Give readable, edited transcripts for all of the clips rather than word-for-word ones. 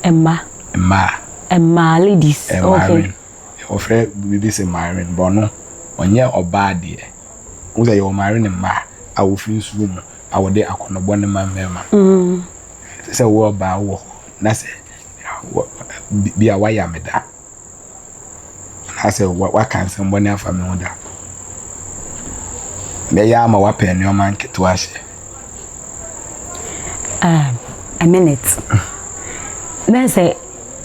Emma ladies. Okay. Ofre bibi se Myron bono onye oba de. Wo say you Myron ma a wo fi nsuo mu a wo de akonobo ne mamema. Say wo ba wo na say bi a waya meda. Na say wa kan sem bone afa me ho da. Me ya ma wa pe ne o man keto ahye. A minute. Na say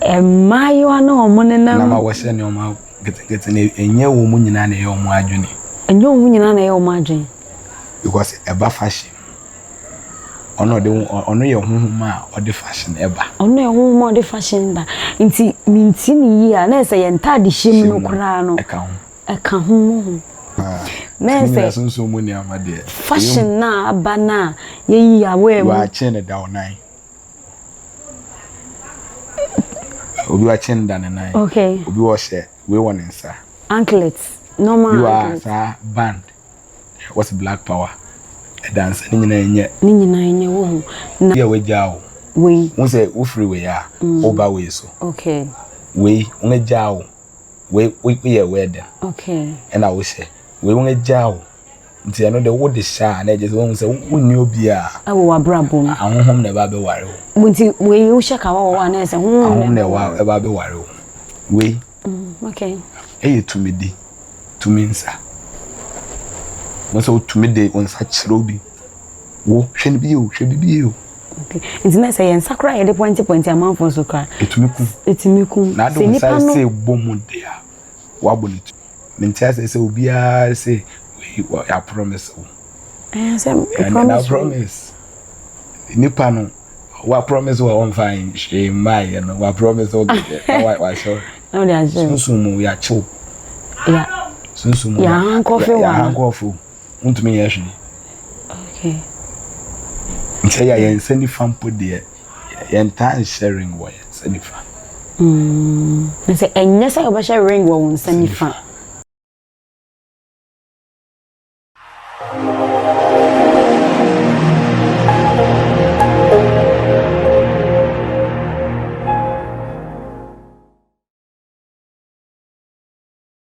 you are no monena na ma wo hye ne o ma gete ne enye wo mu nyina na ye o mu adwene. Enye wo mu nyina na ye o mu adwene. Because eba fashion. Ono ye honhoma o de fashion eba. Ono ye honhoma o de fashion ba. Nti minti ni yi a na say ye ntade hyem no kura no. Eka ho. Na say so mu ni amade. Fashion na aba na ye yi a we wa chene da onan. Obi wa chene da nan. Okay. Obi wo hye we won nsa. Anklets. Normal you anklets. You are band. What's Black Power? A dance ni nyina enye wo. Na ye we jawo. We. Won say wo free we ya. Over we so. Okay. We won jawo. We ye wedding. Okay. And I will say we won jawo. Nti eno de wo de sha na je won say wonni obi a. Awo abrabom. Ahonhom na ba be ware wo. Nti we wo shaka wa na say ahonhom na wa e ba be ware wo. We. Okay. Eye tumidi. Tuminsa. Mo so tumide on sa chiro bi. Wo hwe ne bi o, hwe bi o. Okay. Nti na say en sakra ye de point amanfo so kra. Etumiku. Na do say bomu de a. Wa bonito. Mentia say obi a say I promise. I promise. Nipa no wa promise wa on fine she my no wa promise o wa sure. No dey assume. Sunsumu we are chill. Yeah. Sunsumu. Ya hankofu wa. Ya hankofu. Untumi ye hwe. Okay. Ntia ya yen send fampo de yen tan sharing wa send fa. Na say enye say oba share ring wa won send fa.